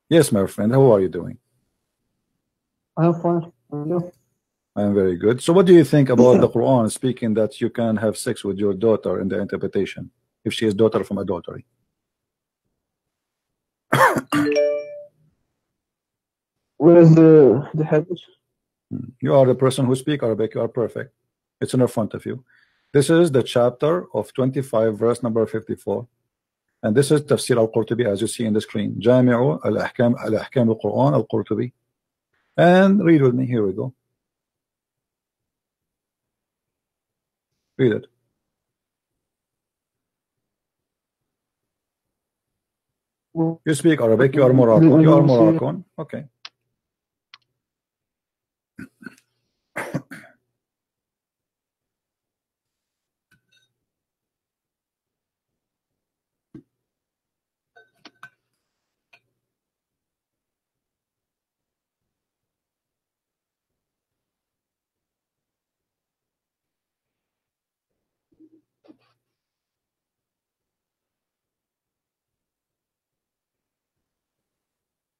Yes, my friend. How are you doing? I'm fine. And you? I'm very good. So what do you think about the Quran speaking that you can have sex with your daughter in the interpretation if she is daughter from adultery? Where is the hadith? You are the person who speak Arabic. You are perfect. It's in front of you. This is the chapter of 25, verse number 54. And this is Tafsir al-Qurtubi, as you see in the screen. Jami'u al-Ahkam al-Quran al-Qurtubi. And read with me. Here we go. Read it. You speak Arabic. You are Moroccan. You are Moroccan. Okay.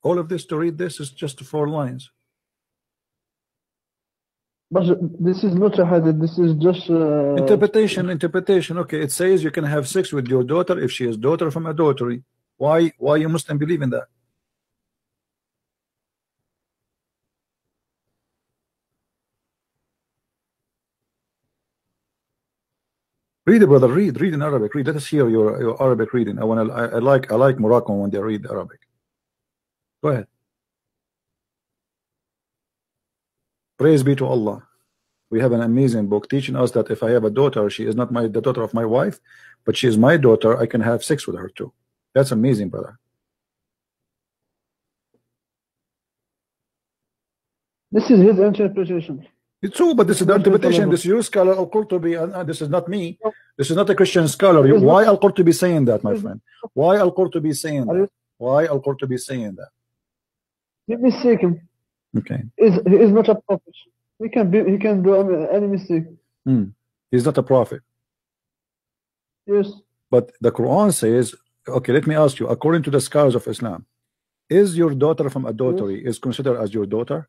All of this to read this is just 4 lines. But this is not a hadith. This is just interpretation. Okay, it says you can have sex with your daughter if she is daughter from adultery. Why you Muslim believe in that? Read it, brother. Read in Arabic. Read. Let us hear your Arabic reading. I like Moroccan when they read Arabic. Go ahead. Praise be to Allah. We have an amazing book teaching us that if I have a daughter, she is not the daughter of my wife, but she is my daughter. I can have sex with her too. That's amazing, brother. This is his interpretation. It's true, but this is the interpretation. This is your scholar Al-Qurtubi, and this is not me. This is not a Christian scholar. Why Al-Qurtubi saying that, my friend? Why Al-Qurtubi saying that? Why Al-Qurtubi saying that? He mistaken. Okay. He is not a prophet. He can do any mistake. He's not a prophet. Yes. But the Quran says, okay, let me ask you, according to the scholars of Islam, is your daughter from adultery is considered as your daughter?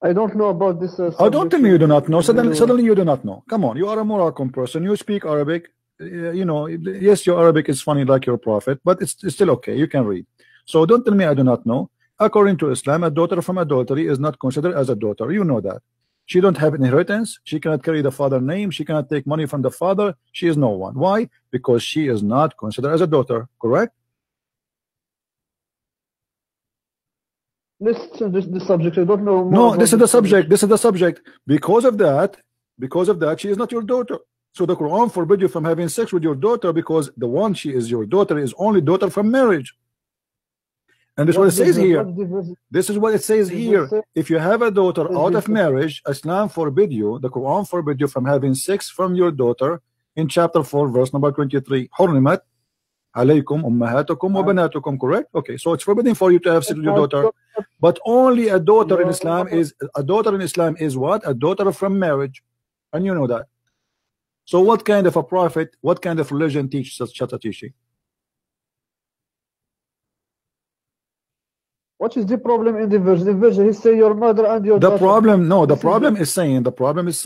I don't know about this. Oh, don't tell me you do not know. Suddenly you do not know. Come on, you are a Moroccan person. You speak Arabic. You know, yes, your Arabic is funny like your prophet, but it's still okay. You can read. So don't tell me I do not know. According to Islam, a daughter from adultery is not considered as a daughter. You know that. She don't have inheritance. She cannot carry the father's name. She cannot take money from the father. She is no one. Why? Because she is not considered as a daughter. Correct? This subject. I don't know. No, this is the subject. This is the subject. Because of that, she is not your daughter. So the Quran forbids you from having sex with your daughter because the one she is your daughter is only daughter from marriage. And this is what it says here. This is what it says here. If you have a daughter out of marriage, Islam forbid you, the Quran forbid you from having sex from your daughter in chapter 4, verse number 23. حرمت عليكم أمهاتكم وبناتكم. Correct? Okay, so it's forbidden for you to have sex with your daughter. But only a daughter in Islam is what? A daughter from marriage. And you know that. So what kind of a prophet, what kind of religion teaches such a teaching? What is the problem in the verse? The verse he say your mother and your daughter. The problem is saying that the problem is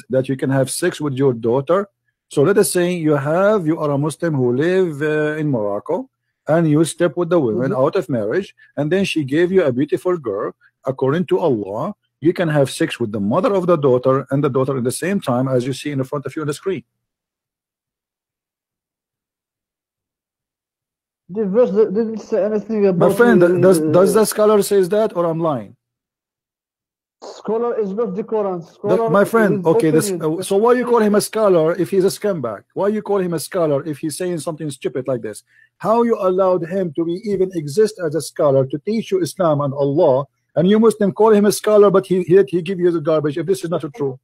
that you can have sex with your daughter. So let us say you are a Muslim who live in Morocco, and you step with the woman out of marriage, and then she gave you a beautiful girl. According to Allah, you can have sex with the mother of the daughter and the daughter at the same time, as you see in front of you on the screen. The verse didn't say anything about. My friend, does the scholar says that, or I'm lying? Scholar is not the Quran. My friend, okay, so why you call him a scholar if he's a scumbag? Why you call him a scholar if he's saying something stupid like this? How you allowed him to even exist as a scholar to teach you Islam and Allah, and you Muslim call him a scholar, but he give you the garbage if this is not true?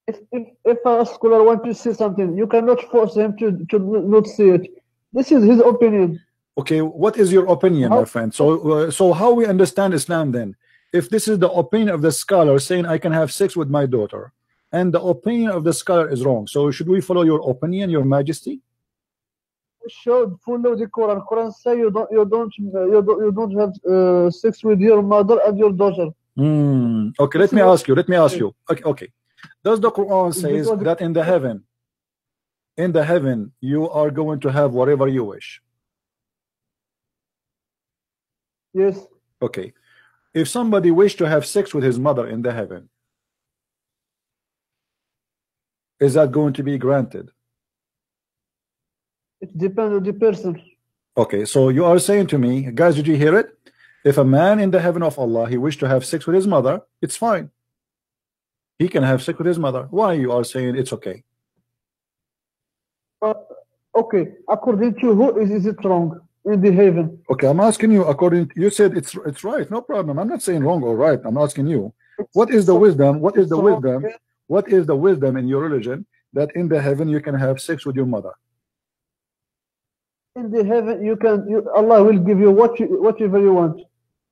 If a scholar wants to say something, you cannot force him to not say it. This is his opinion. Okay, what is your opinion, my friend? So how we understand Islam then? If this is the opinion of the scholar saying I can have sex with my daughter, and the opinion of the scholar is wrong. So should we follow your opinion, Your Majesty? You should follow the Quran. Quran say you don't have sex with your mother and your daughter. Okay, let me ask you. Okay. Does the Quran says that in the heaven you are going to have whatever you wish? Yes. Okay. If somebody wished to have sex with his mother in the heaven, is that going to be granted? It depends on the person. Okay, so you are saying to me, guys, did you hear it? If a man in the heaven of Allah, he wished to have sex with his mother, it's fine. He can have sex with his mother. Why you are saying it's okay? Okay, according to who is it wrong in the heaven? Okay, I'm asking you. According, you said it's right. No problem. I'm not saying wrong or right. I'm asking you, what is the wisdom? What is the wisdom? What is the wisdom in your religion that in the heaven you can have sex with your mother? In the heaven, Allah will give you whatever you want.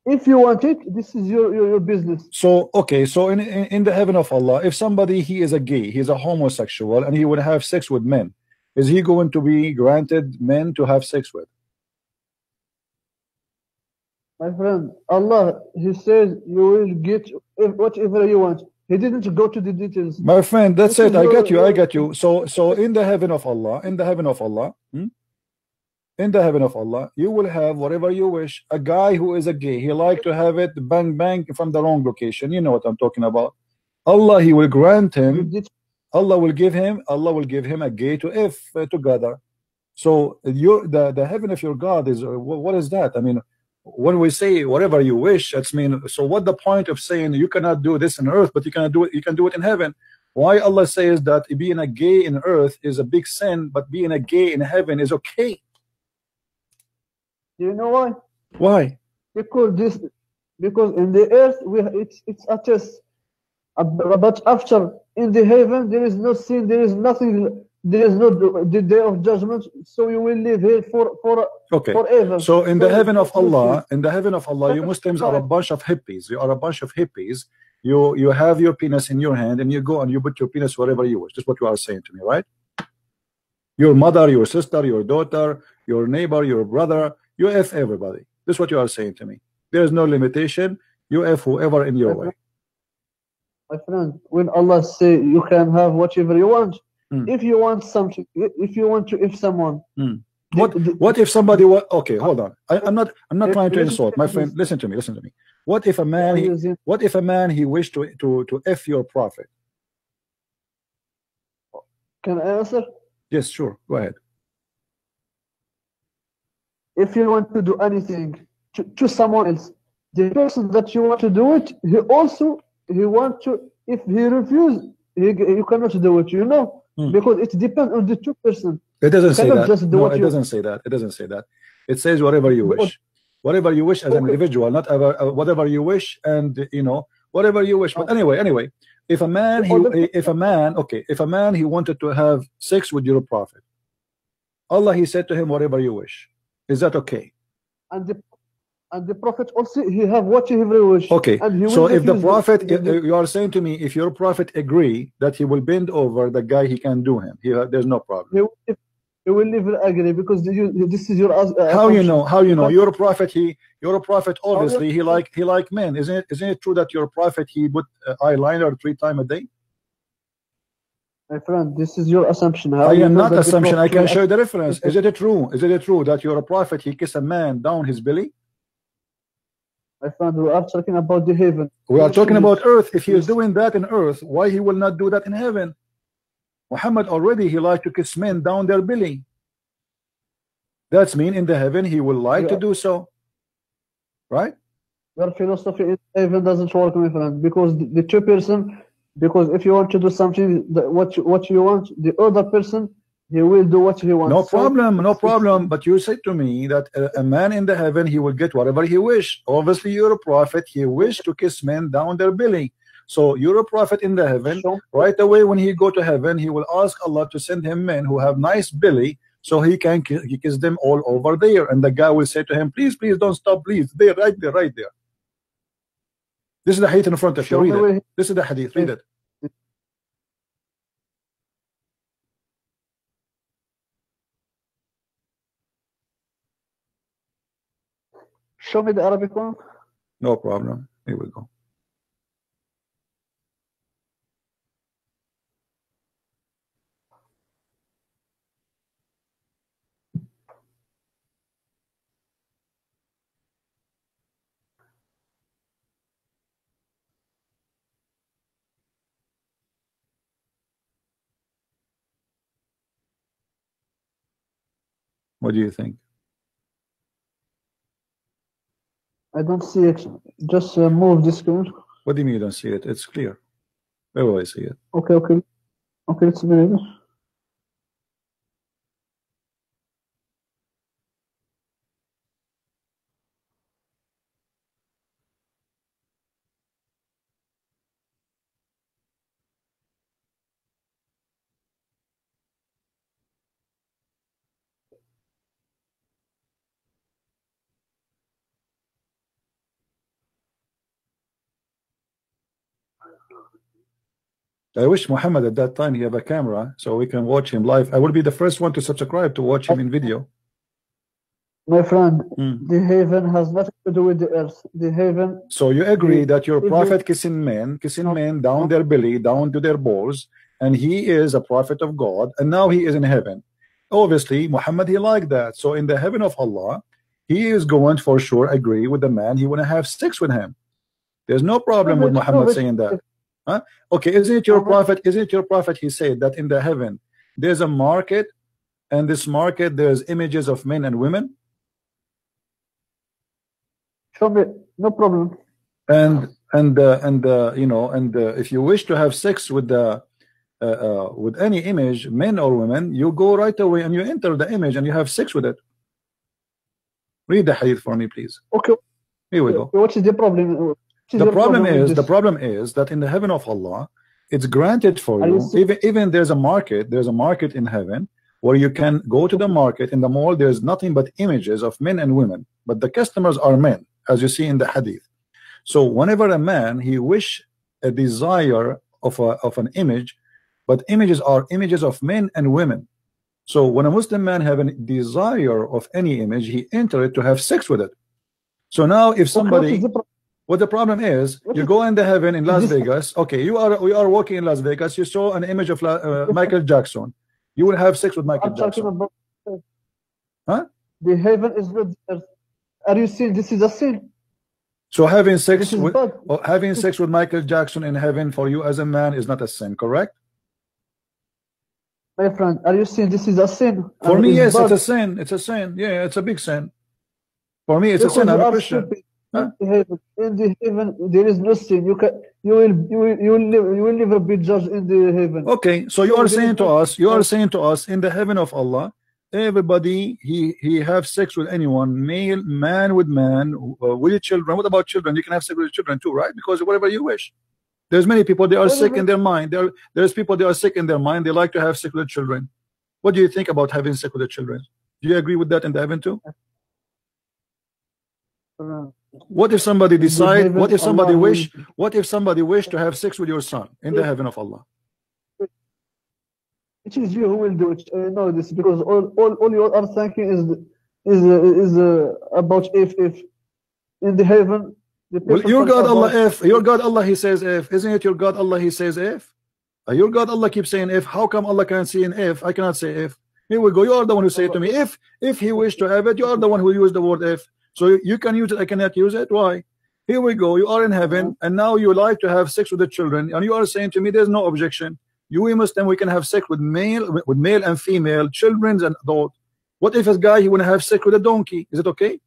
If you want it, this is your business. So okay, so in the heaven of Allah, if somebody he is a gay, he's a homosexual, and he would have sex with men, is he going to be granted men to have sex with? My friend, Allah, He says you will get whatever you want. He didn't go to the details. My friend, that's it. I get you. I get you. So in the heaven of Allah, in the heaven of Allah, you will have whatever you wish. A guy who is a gay, he like to have it bang bang from the wrong location. You know what I'm talking about. Allah, He will grant him. Allah will give him a gay to if together. So the heaven of your God is what is that? I mean, when we say whatever you wish, that's mean. So what the point of saying you cannot do this on earth, but you cannot do it? You can do it in heaven. Why Allah says that being a gay in earth is a big sin, but being a gay in heaven is okay? Do you know why? Why? Because in the earth it's a test, but after in the heaven there is no sin, there is nothing, there is no the day of judgment. So you will live here forever. So in the heaven of Allah, you Muslims are a bunch of hippies. You are a bunch of hippies. You have your penis in your hand and you go and you put your penis wherever you wish. That's what you are saying to me, right? Your mother, your sister, your daughter, your neighbor, your brother. You F everybody. This is what you are saying to me. There is no limitation. You F whoever in your way. My friend, when Allah say you can have whatever you want, if you want something, if you want to, if someone, what if somebody? Okay, hold on. I'm not trying to insult, my friend. Listen to me. What if a man he wished to F your prophet? Can I answer? Yes, sure. Go ahead. If you want to do anything to someone else, the person that you want to do it, he want to. If he refuse, you cannot do it. You know, because it depends on the two person. It doesn't say that. No, it doesn't say that. It doesn't say that. It says whatever you wish. Whatever you wish as an individual, not whatever you wish, and whatever you wish. But anyway, if a man he wanted to have sex with your prophet, Allah he said to him, whatever you wish. Is that okay? And the prophet also he have whatever he wish. Okay. So if the prophet, you are saying to me, if your prophet agree that he will bend over the guy, he can do him. There's no problem. He will never agree because this is your. How you know? Your prophet obviously he like men. Isn't it true that your prophet he put eyeliner 3 times a day? My friend, this is your assumption. I am not assumption. I can show you the reference. Is it true? Is it true that your prophet he kiss a man down his belly? My friend, we are talking about the heaven. We are talking about earth. If he is doing that in earth, why he will not do that in heaven? Muhammad already he like to kiss men down their belly. That's mean in the heaven he will like to do so, right? Your philosophy in heaven doesn't work, my friend, because the two person. Because if you want to do something, what you want, the other person, he will do what he wants. No problem. But you said to me that a man in the heaven, he will get whatever he wish. Obviously, you're a prophet. He wished to kiss men down their belly. So you're a prophet in the heaven. Right away, when he go to heaven, he will ask Allah to send him men who have nice belly, so he can kiss them all over there. And the guy will say to him, please don't stop, please. There, right there. This is the hadith in front of you. Read it. This is the hadith. Read it. show me the Arabic one. No problem. Here we go. What do you think? I don't see it. Just move the screen. What do you mean you don't see it? It's clear. Where will I see it? Okay, okay. Okay, it's very good. I wish Muhammad at that time he have a camera so we can watch him live. I will be the first one to subscribe to watch him in video. My friend, the heaven has nothing to do with the earth. The heaven. So you agree that your prophet kissing men down their belly, down to their balls, and he is a prophet of God, and now he is in heaven. Obviously, Muhammad, he liked that. So in the heaven of Allah, he is going to for sure agree with the man. He want to have sex with him. There's no problem with Muhammad saying that. Huh? Okay, isn't it your prophet? Isn't it your prophet? He said that in the heaven there's a market, and this market there's images of men and women. Show me, no problem. And you know, if you wish to have sex with the with any image, men or women, you go right away and you enter the image and you have sex with it. Read the hadith for me, please. Okay. Here we go. What is the problem? The problem is that in the heaven of Allah, it's granted for you. Even there's a market. There's a market in heaven where you can go to the market. In the mall, there's nothing but images of men and women, but the customers are men, as you see in the hadith. So whenever a man he wish a desire of an image, but images are images of men and women. So when a Muslim man have a desire of any image, he enter it to have sex with it. So now if somebody, what the problem is, you go in the heaven in Las Vegas. Okay, we are walking in Las Vegas. You saw an image of Michael Jackson. You will have sex with Michael Jackson. About, huh? The heaven is not. Are you saying this is a sin? So having sex with Michael Jackson in heaven for you as a man is not a sin, correct? My friend, are you saying this is a sin? For me, yes, it's a sin. It's a sin. Yeah, it's a big sin. For me, it's a sin. I'm a Christian. Huh? In the heaven, there is no sin. You will never be judged in the heaven. Okay, so you are saying to us, in the heaven of Allah, everybody he have sex with anyone, male, man with man, with children. What about children? You can have sex with children too, right? Because whatever you wish. There's many people they are sick in their mind. There's people they are sick in their mind. They like to have sex with children. What do you think about having sex with the children? Do you agree with that in the heaven too? What if somebody decide? What if somebody wish? What if somebody wish to have sex with your son in the heaven of Allah? It is you who will do it. I know this because all you are thinking is about if in the heaven. Well, your God Allah if your God Allah he says if, isn't it your God Allah he says if? Your God Allah keeps saying if. How come Allah can't say an if? I cannot say if. Here we go. You are the one who say it to me. If he wish to have it, you are the one who used the word if. So you can use it, I cannot use it. Why? Here we go. You are in heaven, and now you like to have sex with the children, and you are saying to me, there's no objection. You Muslim, we can have sex with male and female, children and adult. What if a guy he want to have sex with a donkey? Is it okay?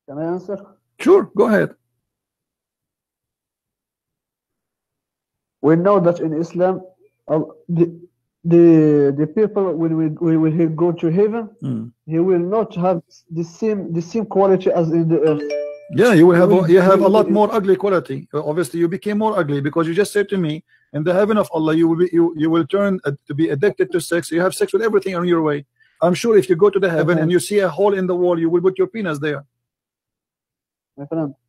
Can I answer? Sure, go ahead. We know that in Islam, the people when he go to heaven, he will not have the same quality as in the earth. Yeah, you have a lot more ugly quality. Obviously, you became more ugly because you just said to me, in the heaven of Allah, you will turn to be addicted to sex. You have sex with everything on your way. I'm sure if you go to the heaven and you see a hole in the wall, you will put your penis there.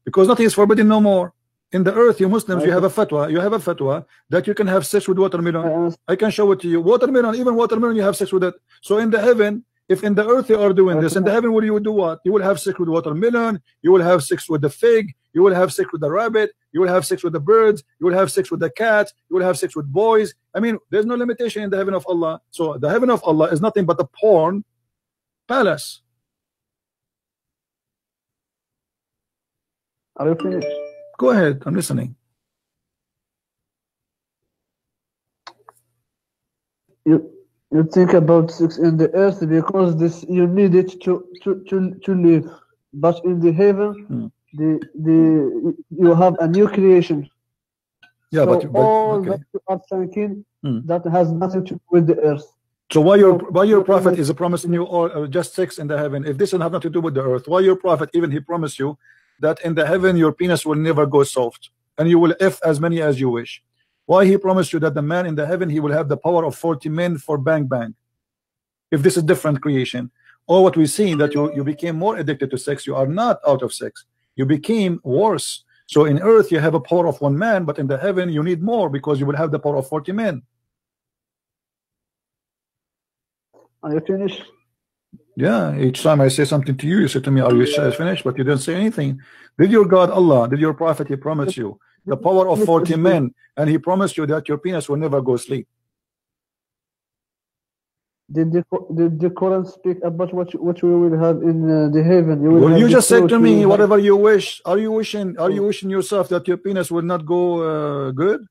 Because nothing is forbidden no more. In the earth, you Muslims, you have a fatwa. You have a fatwa that you can have sex with watermelon. I can show it to you. Watermelon, even watermelon, you have sex with it. So in the heaven, If in the earth you are doing this, in the heaven will you do what? You will have sex with watermelon, you will have sex with the fig, you will have sex with the rabbit, you will have sex with the birds, you will have sex with the cats, you will have sex with boys. I mean, there's no limitation in the heaven of Allah. So the heaven of Allah is nothing but a porn palace. Are you finished? Go ahead, I'm listening. You think about sex in the earth because this you need it to live, but in the heaven, you have a new creation. Yeah, so but all okay. that you are thinking that has nothing to do with the earth. So why your prophet is promising you all just sex in the heaven? If this doesn't have nothing to do with the earth, why your prophet even he promised you that in the heaven your penis will never go soft and you will F as many as you wish? Why he promised you that the man in the heaven he will have the power of 40 men for bang bang? If this is different creation, or what we see that you became more addicted to sex, you are not out of sex, you became worse. So in earth you have a power of 1 man, but in the heaven you need more because you will have the power of 40 men. Are you finished? Yeah, each time I say something to you, you say to me, are you finished? But you didn't say anything. Did your God Allah, did your prophet he promise you the power of 40 men, and he promised you that your penis will never go sleep? Did the Quran speak about what we will have in the heaven? Well, you just said to me whatever you wish. Are you wishing yourself that your penis will not go good?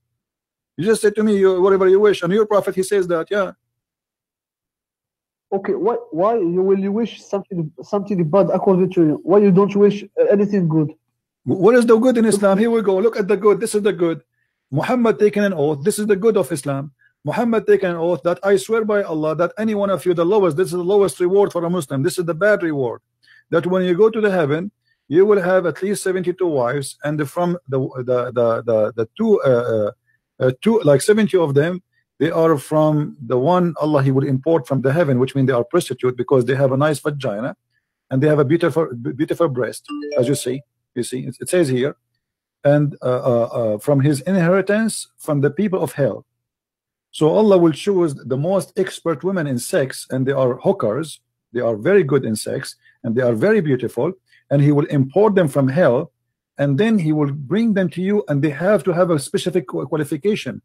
You just said to me whatever you wish, and your prophet he says that. Yeah. Okay, why will you wish something bad according to you? Why you don't wish anything good? What is the good in Islam? Here we go. Look at the good. This is the good. Muhammad taken an oath. This is the good of Islam. Muhammad taken an oath that I swear by Allah that any one of you the lowest. This is the lowest reward for a Muslim. This is the bad reward. That when you go to the heaven, you will have at least 72 wives, and from the two like 70 of them, they are from the one Allah he will import from the heaven, which means they are prostitute because they have a nice vagina and they have a beautiful breast, as you see. You see, it says here, and from his inheritance from the people of hell. So Allah will choose the most expert women in sex, and they are hookers. They are very good in sex, and they are very beautiful, and he will import them from hell, and then he will bring them to you, and they have to have a specific qualification.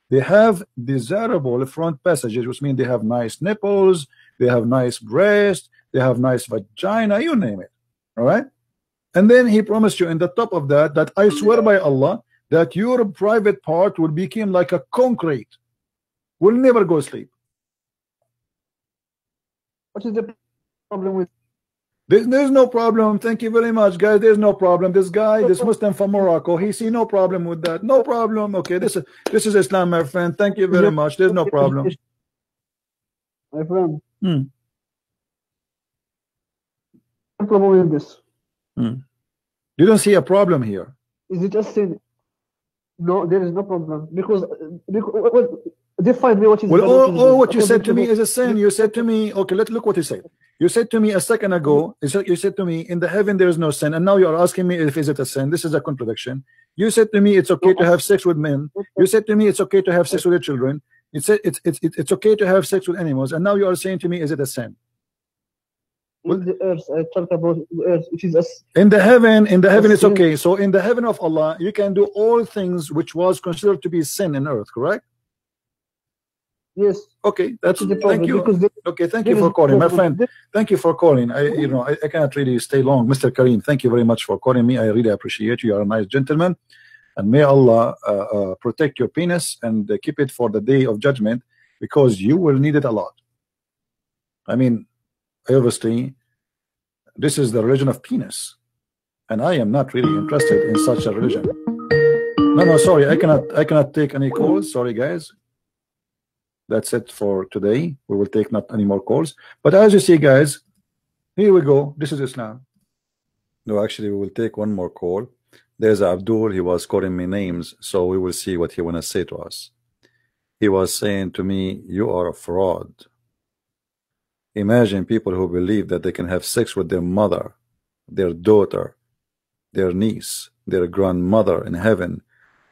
They have desirable front passages, which means they have nice nipples, they have nice breasts, they have nice vagina, you name it. All right. And then he promised you in the top of that I swear by Allah that your private part will become like a concrete, will never go sleep. What is the problem with? There's no problem. Thank you very much, guys. There's no problem. This guy, this Muslim from Morocco, he see no problem with that. No problem. Okay, this is Islam, my friend. Thank you very much. There's no problem. My friend. No problem with this. You don't see a problem here. Is it a sin? No, there is no problem because define me what is. Well, all what you said to me is a sin. You said to me, okay, let's look what you said. You said to me a second ago, you said to me in the heaven there is no sin, and now you are asking me if is it a sin. This is a contradiction. You said to me it's okay to have sex with men. You said to me it's okay to have sex with your children. You said it's okay to have sex with animals, and now you are saying to me, is it a sin? In the earth, I talk about the earth. It is in the heaven it's okay. So in the heaven of Allah, you can do all things which was considered to be sin in earth, correct? Yes. Okay, that's thank you. Okay, thank you for calling, my friend. Thank you for calling. I cannot really stay long. Mr. Kareem, thank you very much for calling me. I really appreciate you. You are a nice gentleman, and may Allah protect your penis and keep it for the day of judgment, because you will need it a lot. I mean, obviously, this is the religion of penis, and I am not really interested in such a religion. No, sorry, I cannot take any calls. Sorry, guys. That's it for today. We will take not any more calls. But as you see, guys, here we go. This is Islam. No, actually, we will take one more call. There's Abdul. He was calling me names, so we will see what he want to say to us. He was saying to me, "You are a fraud." Imagine people who believe that they can have sex with their mother, their daughter, their niece, their grandmother in heaven,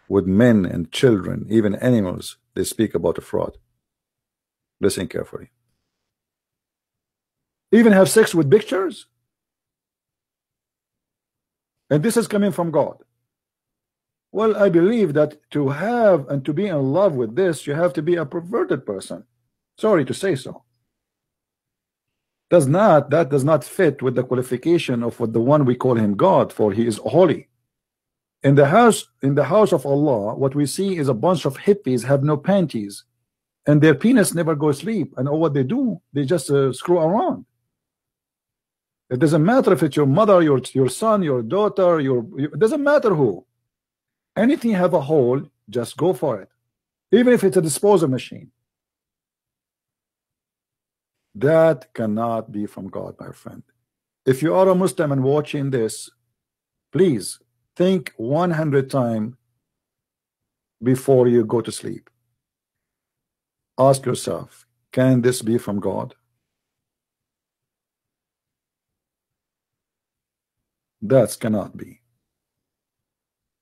with men and children, even animals. They speak about a fraud. Listen carefully. Even have sex with pictures? And this is coming from God. Well, I believe that to have and to be in love with this, you have to be a perverted person. Sorry to say so. That does not fit with the qualification of what the one we call him God, for he is holy. In the house of Allah, what we see is a bunch of hippies have no panties, and their penis never goes sleep, and all what they do, they just screw around. It doesn't matter if it's your mother, your son, your daughter, it doesn't matter who. Anything have a hole, just go for it. Even if it's a disposal machine. That cannot be from God, my friend. If you are a Muslim and watching this, please think 100 times before you go to sleep. Ask yourself, can this be from God? That cannot be.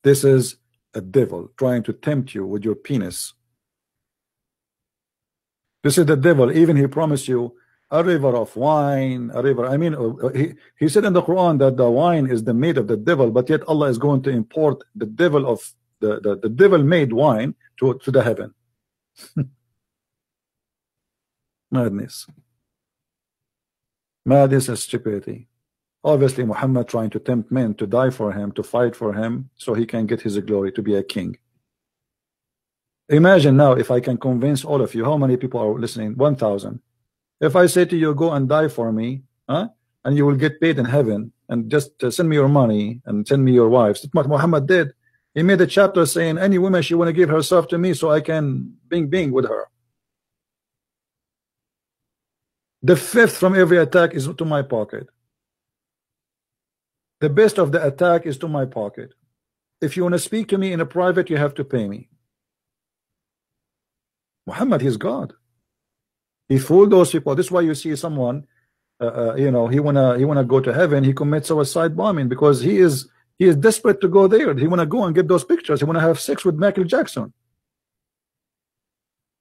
This is a devil trying to tempt you with your penis. This is the devil. Even he promised you a river of wine, a river. I mean, he said in the Quran that the wine is the made of the devil, but yet Allah is going to import the devil of the devil made wine to the heaven. Madness. Madness and stupidity. Obviously, Muhammad trying to tempt men to die for him, to fight for him, so he can get his glory, to be a king. Imagine now if I can convince all of you, how many people are listening? 1,000. If I say to you, go and die for me, and you will get paid in heaven, and just send me your money and send me your wives. That's what Muhammad did. He made a chapter saying, any woman, she want to give herself to me so I can bing with her. The fifth from every attack is to my pocket. The best of the attack is to my pocket. If you want to speak to me in a private, you have to pay me. Muhammad, he's God. He fooled those people. This is why you see someone, he wanna go to heaven. He commits suicide bombing because he is desperate to go there. He wanna go and get those pictures. He wanna have sex with Michael Jackson.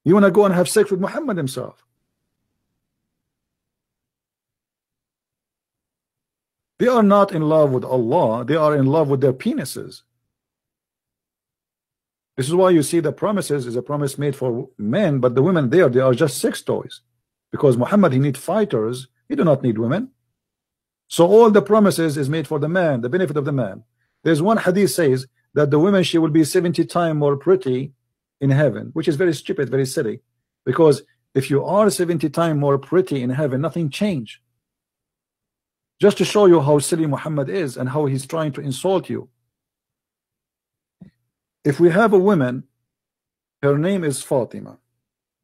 He wanna go and have sex with Muhammad himself. They are not in love with Allah. They are in love with their penises. This is why you see the promises is a promise made for men, but the women there, they are just sex toys. Because Muhammad, he needs fighters. He do not need women. So all the promises is made for the man, the benefit of the man. There's one hadith says that the woman, she will be 70 times more pretty in heaven, which is very stupid, very silly. Because if you are 70 times more pretty in heaven, nothing changed. Just to show you how silly Muhammad is and how he's trying to insult you. If we have a woman, her name is Fatima.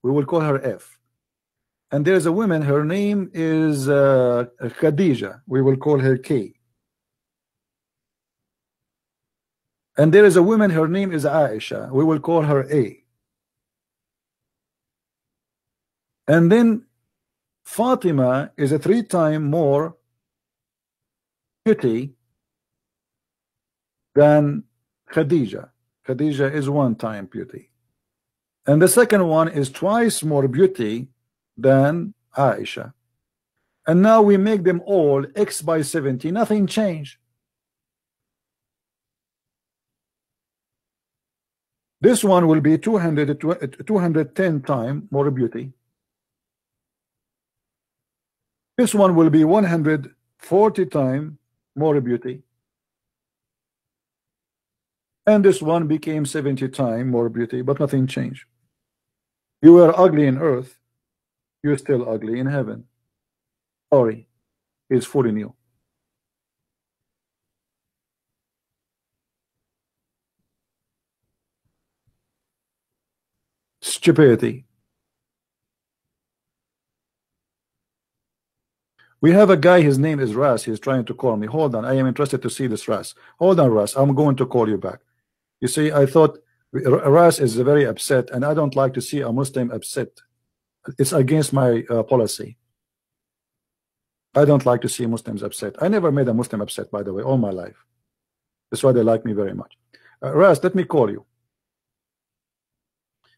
We will call her F. And there's a woman, her name is Khadija. We will call her K. And there is a woman, her name is Aisha. We will call her A. And then Fatima is a 3 times more beauty than Khadija. Khadija is 1 time beauty. And the second one is twice more beauty than Aisha. And now we make them all X by 70. Nothing changed. This one will be 210 times more beauty. This one will be 140 times more beauty. And this one became 70 times more beauty, but nothing changed. You were ugly in earth, you're still ugly in heaven. Sorry, he's fooling you. Stupidity. We have a guy, his name is Ras. He's trying to call me. Hold on, I am interested to see this Ras. Hold on, Ras, I'm going to call you back. You see, I thought Ras is very upset, and I don't like to see a Muslim upset. It's against my policy. I don't like to see Muslims upset. I never made a Muslim upset, by the way, all my life. That's why they like me very much. Ras, let me call you.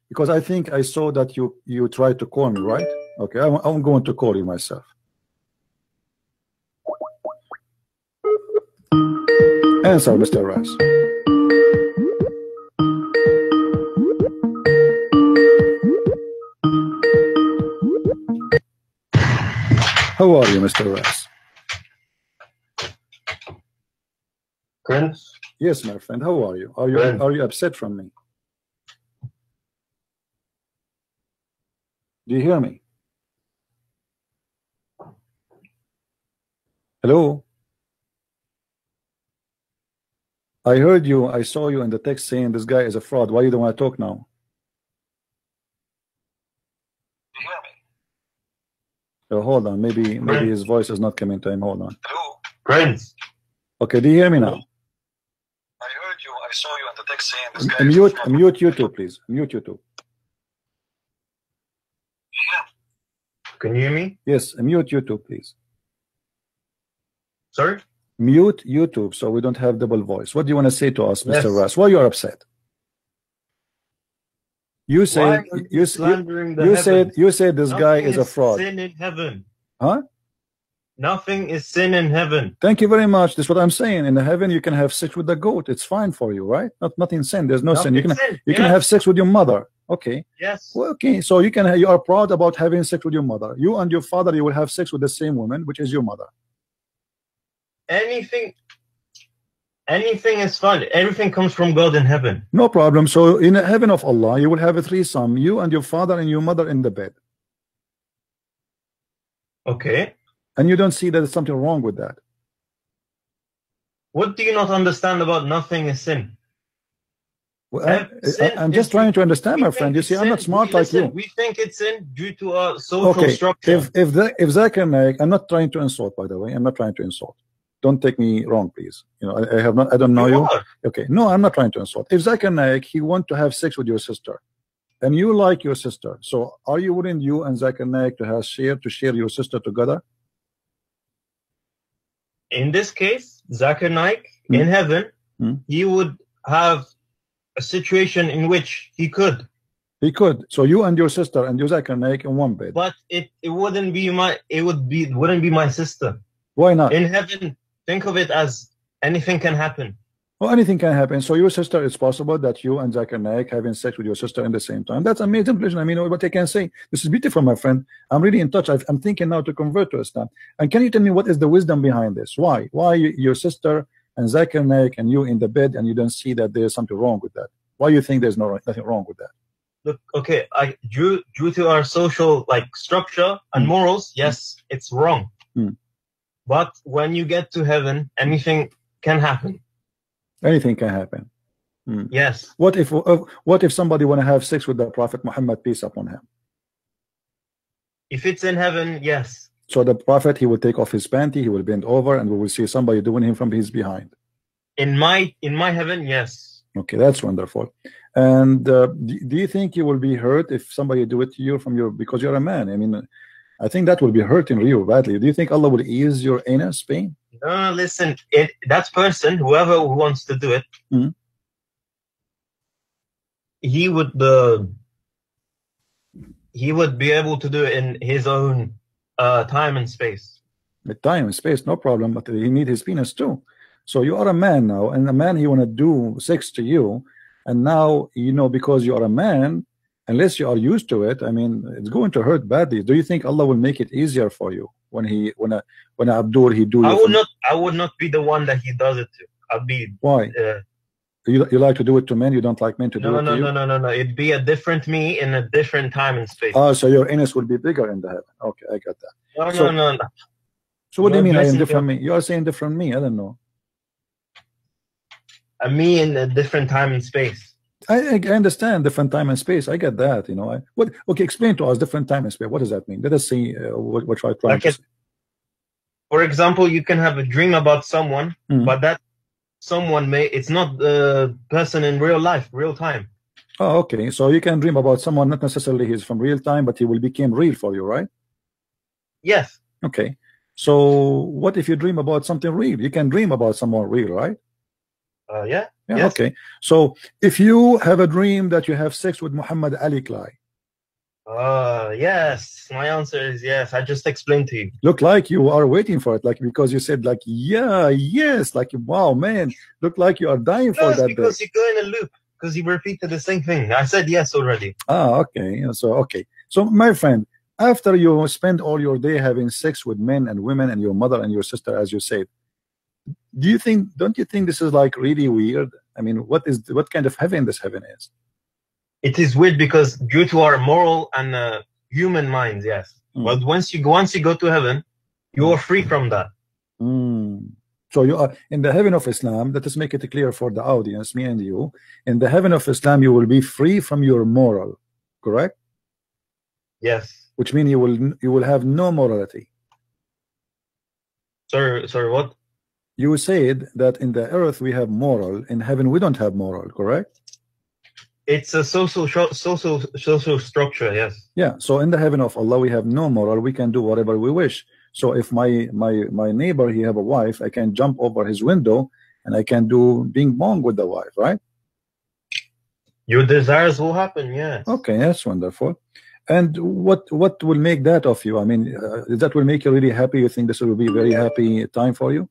Because I think I saw that you tried to call me, right? Okay, I'm going to call you myself. Answer, Mr. Ras. How are you, Mr. Ras? Prince? Yes, my friend. How are you? Are you upset from me? Do you hear me? Hello? I heard you. I saw you in the text saying this guy is a fraud. Why you don't want to talk now? Do you hear me? Oh, hold on. Maybe his voice is not coming to him. Hold on. Hello? Prince? Okay, do you hear me now? I heard you. I saw you in the text saying this guy is a fraud. Mute YouTube, please. Mute YouTube. Can you hear me? Yes, mute YouTube, please. Sorry? Mute YouTube so we don't have double voice. What do you want to say to us, Mr. Yes. Ras? Why you are upset? You said Why are you slandering the you said this guy Nothing is a fraud. Sin in heaven. Huh? Nothing is sin in heaven. Thank you very much. That's what I'm saying. In the heaven you can have sex with the goat. It's fine for you, right? Nothing sin. There's no sin. You can have sex with your mother. Okay. Yes. Well, okay. So you are proud about having sex with your mother. You and your father, you will have sex with the same woman, which is your mother. Anything is fine. Everything comes from God in heaven. No problem. So in the heaven of Allah, you will have a threesome, you and your father and your mother in the bed. Okay. And you don't see that there's something wrong with that. What do you not understand about nothing is sin? Well, I'm just trying to understand, my friend. You see, I'm not smart like you. We think it's sin due to our social structure. If Zakir Naik, I'm not trying to insult, by the way. I'm not trying to insult. Don't take me wrong, please. You know, I don't know you. Okay, no, I'm not trying to insult. If Zakir Naik, he want to have sex with your sister, and you like your sister, so are you willing, you and Zakir Naik, to share your sister together? In this case, Zakir Naik in heaven, he would have a situation in which he could. He could. So you and your sister and your Zakir Naik in one bed. But it wouldn't be wouldn't be my sister. Why not? In heaven, think of it as anything can happen. Well, anything can happen. So your sister, it's possible that you and Zakir Naik having sex with your sister in the same time. That's amazing. I mean, what I can say. This is beautiful, my friend. I'm really in touch. I'm thinking now to convert to Islam. And can you tell me what is the wisdom behind this? Why? Why your sister and Zakir Naik and you in the bed and you don't see that there's something wrong with that? Why you think there's nothing wrong with that? Look, okay, due to our social structure and morals, yes, it's wrong. But when you get to heaven, anything can happen. Anything can happen. Yes. What if somebody want to have sex with the Prophet Muhammad, peace upon him? If it's in heaven, yes. So the Prophet, he will take off his panty, he will bend over, and we will see somebody doing him from his behind. In my heaven, yes. Okay, that's wonderful. And do you think you will be hurt if somebody do it to you because you're a man? I mean, I think that will be hurting you badly. Do you think Allah will ease your anus pain? No, listen, that person, whoever who wants to do it, he would be able to do it in his own time and space. The time and space, no problem, but he need his penis too. So you are a man now, and a man, he want to do sex to you, and now, you know, because you are a man, unless you are used to it, I mean, it's going to hurt badly. Do you think Allah will make it easier for you when Abdur he do? I would not be the one that he does it to. I'd be. Why? You like to do it to men? You don't like men to do it to you? No. It'd be a different me in a different time and space. Oh, so your anus will be bigger in the heaven. Okay, I got that. No. So what do you mean I am different me? You are saying different me. I don't know. A me in a different time and space. I understand different time and space. I get that. You know. Okay, explain to us different time and space. What does that mean? Let us see what I try to say. For example, you can have a dream about someone, but that someone it's not the person in real life, real time. Oh, okay. So you can dream about someone, not necessarily he's from real time, but he will become real for you, right? Yes. Okay. So what if you dream about something real? You can dream about someone real, right? Yeah. Yes. Okay. So if you have a dream that you have sex with Muhammad Ali Clay, Yes. My answer is yes. I just explained to you. Look like you are waiting for it, like because you said like yeah, yes, like wow, man. Look like you are dying No, for it's that because day. you go in a loop. Because you repeated the same thing. I said yes already. Ah, okay. So okay. So my friend, after you spend all your day having sex with men and women and your mother and your sister, as you said, don't you think this is like really weird? I mean, what kind of heaven this heaven is? It is weird because due to our moral and human minds, yes. But once you go to heaven, you are free from that. So you are in the heaven of Islam. Let us make it clear for the audience, me and you. In the heaven of Islam, you will be free from your moral, correct? Yes. Which means you will have no morality. Sorry, what? You said that in the earth we have moral, in heaven we don't have moral, correct? It's a social structure, yes. Yeah. So in the heaven of Allah we have no moral. We can do whatever we wish. So if my neighbor, he have a wife, I can jump over his window and I can do bing bong with the wife, right? Your desires will happen, yes. Okay, that's wonderful. And what will make that of you? I mean, that will make you really happy? You think this will be a very happy time for you?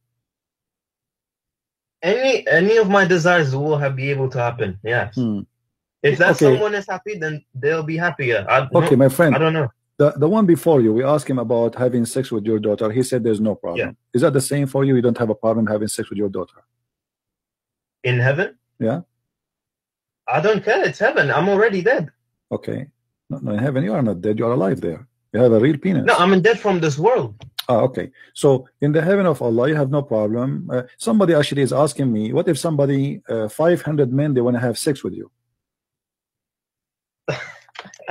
Any of my desires will be able to happen, yes. If that someone is happy, then they'll be happier. Okay, my friend. I don't know. The one before you, we asked him about having sex with your daughter. He said there's no problem. Yeah. Is that the same for you? You don't have a problem having sex with your daughter? In heaven? Yeah. I don't care. It's heaven. I'm already dead. Okay. No, in heaven you are not dead. You are alive there. You have a real penis. No, I'm dead from this world. Ah, okay. So in the heaven of Allah, you have no problem. Somebody actually is asking me, what if somebody, 500 men, they want to have sex with you?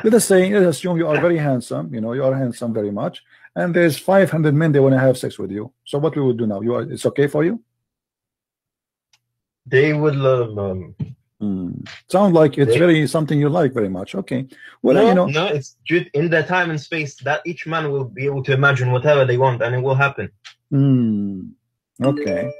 Let us assume you are very handsome. You know, you are handsome very much, and there's 500 men, they want to have sex with you. So what we would do now? It's okay for you? They would sound like it's very something you like very much. Okay. Well, no, you know, no, it's in the time and space that each man will be able to imagine whatever they want, and it will happen. Okay.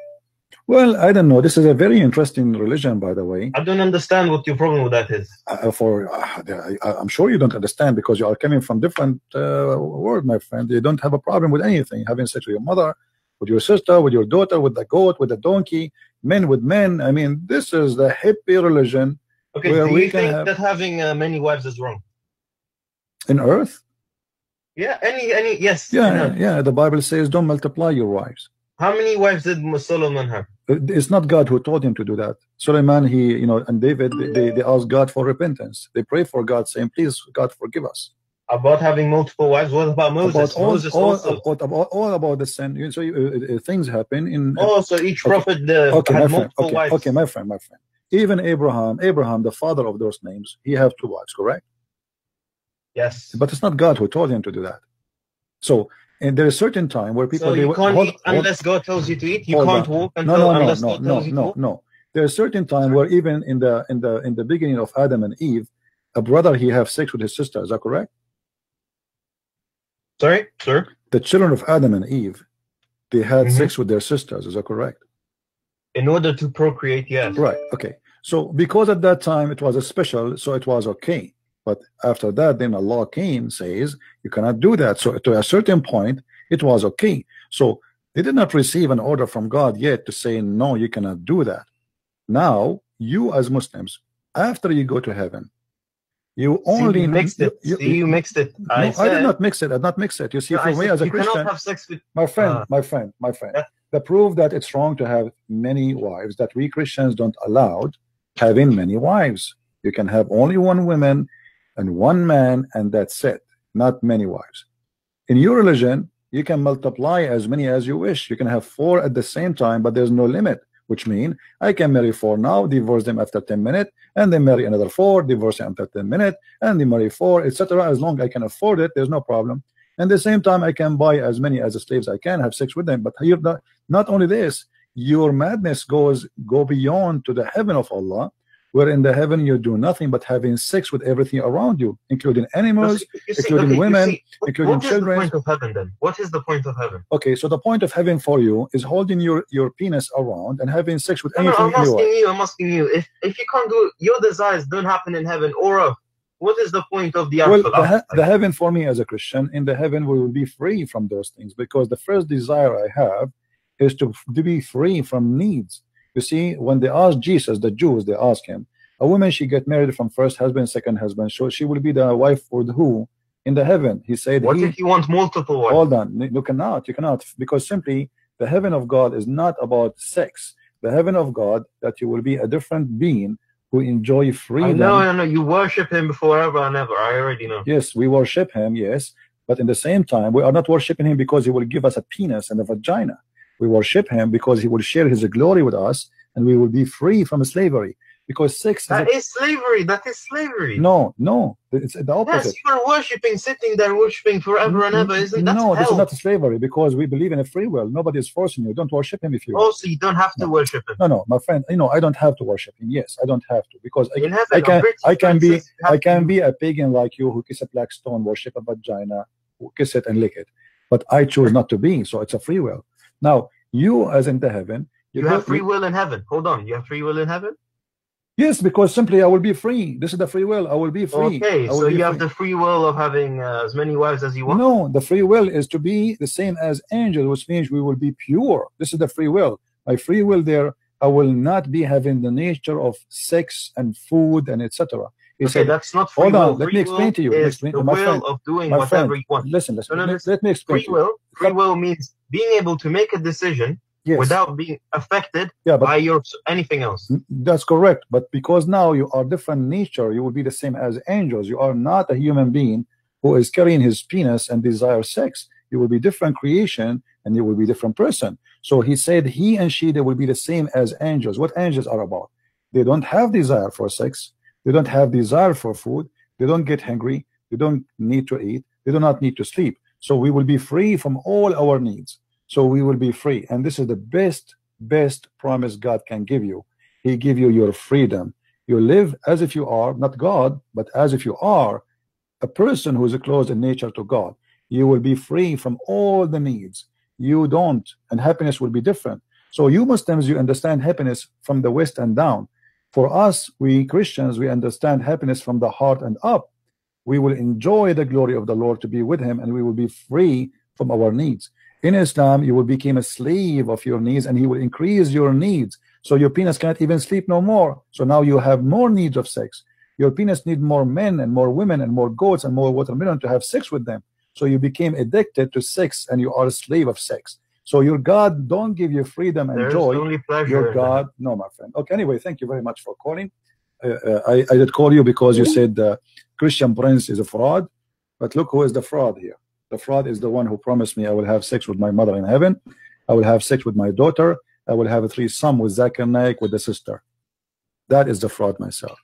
Well, I don't know. This is a very interesting religion, by the way. I don't understand what your problem with that is. I'm sure you don't understand because you are coming from different world, my friend. You don't have a problem with anything, having sex with your mother, with your sister, with your daughter, with the goat, with the donkey, men with men. I mean, this is the hippie religion. Okay, do you think that having many wives is wrong? In earth? Yeah, yes. Yeah. The Bible says, don't multiply your wives. How many wives did Solomon have? It's not God who told him to do that. Solomon, and David, they asked God for repentance. They pray for God, saying, please, God, forgive us. About having multiple wives? What about Moses? All about the sin. So things happen in. So each prophet had multiple wives. Okay, my friend. Even Abraham, the father of those names, he have 2 wives, correct? Yes. But it's not God who told him to do that. So. And there is a certain time where people you can't eat unless God tells you to eat. You can't walk unless God tells you to walk. No. There's a certain time where even in the beginning of Adam and Eve, a brother he have sex with his sister. Is that correct? Sorry, sir. The children of Adam and Eve, they had sex with their sisters. Is that correct? In order to procreate, yes. Right. Okay. So because at that time it was a special, so it was okay. But after that, then Allah came, says, you cannot do that. So to a certain point, it was okay. So they did not receive an order from God yet to say, no, you cannot do that. Now, you as Muslims, after you go to heaven, you only mixed it. You mixed it. I did not mix it. I did not mix it. You see, for me as a Christian, cannot have sex with my friend. The proof that it's wrong to have many wives, that we Christians don't allow having many wives. You can have only one woman and one man, and that's it, not many wives. In your religion, you can multiply as many as you wish. You can have 4 at the same time, but there's no limit, which means I can marry 4 now, divorce them after 10 minutes, and then marry another 4, divorce them after 10 minutes, and then marry 4, etc. As long as I can afford it, there's no problem. And at the same time, I can buy as many as the slaves I can, have sex with them. But not only this, your madness go beyond to the heaven of Allah, where in the heaven you do nothing but having sex with everything around you, including animals, including women, including children. What is the point of heaven then? What is the point of heaven? Okay, so the point of heaven for you is holding your penis around and having sex with anything. I'm asking you. If you can't do your desires, don't happen in heaven or earth. what is the point of the Well, afterlife? the heaven for me as a Christian, in the heaven we will be free from those things, because the first desire I have is to be free from needs. You see, when they asked Jesus, the Jews, they asked him, a woman, she get married from first husband, second husband, so she will be the wife for the who in the heaven? He said, what if you want multiple wives? Hold on, you cannot, because simply the heaven of God is not about sex. The heaven of God, that you will be a different being who enjoy freedom. I know, you worship him forever and ever. I already know. Yes, we worship him, yes, but in the same time, we are not worshiping him because he will give us a penis and a vagina. We worship him because he will share his glory with us, and we will be free from slavery. Because sex is slavery. That is slavery. No, it's the opposite. Yes, you are worshiping, sitting there worshiping forever and ever. Isn't that No, hell? this is not slavery, because we believe in a free will. Nobody is forcing you. Don't worship him if you want. Also, you don't have to worship him. No, my friend, I don't have to worship him. Yes, I don't have to, because I can be a pagan like you who kiss a black stone, worship a vagina, kiss it and lick it. But I choose not to be, so it's a free will. Now, you as in the heaven, you have free will in heaven. Hold on, you have free will in heaven? Yes, because simply I will be free. This is the free will. I will be free. Okay, so you have the free will of having as many wives as you want? No, the free will is to be the same as angels, which means we will be pure. This is the free will. My free will there, I will not be having the nature of sex and food and etc. Okay, that's not free will. Hold on, let me explain to you. The will of doing whatever you want. Listen, let me explain to you. Free will means being able to make a decision without being affected by anything else. That's correct. But because now you are different nature, you will be the same as angels. You are not a human being who is carrying his penis and desire sex. You will be different creation, and you will be different person. So he said he and she, they will be the same as angels. What angels are about? They don't have desire for sex. They don't have desire for food. They don't get hungry. They don't need to eat. They do not need to sleep. So we will be free from all our needs. So we will be free. And this is the best promise God can give you. He give you your freedom. You live as if you are, not God, but as if you are a person who is close in nature to God. You will be free from all the needs. You don't, and happiness will be different. So you Muslims, you understand happiness from the west and down. For us, we Christians, we understand happiness from the heart and up. We will enjoy the glory of the Lord to be with him, and we will be free from our needs. In Islam, you will become a slave of your needs, and he will increase your needs. So your penis cannot even sleep no more. So now you have more needs of sex. Your penis needs more men and more women and more goats and more watermelon to have sex with them. So you became addicted to sex, and you are a slave of sex. So your God don't give you freedom and joy. Only pleasure. Your God, no, my friend. Okay, anyway, thank you very much for calling. I did call you because you said Christian Prince is a fraud. But look who is the fraud here. The fraud is the one who promised me I will have sex with my mother in heaven. I will have sex with my daughter. I will have a threesome with Zakir Naik with the sister. That is the fraud myself.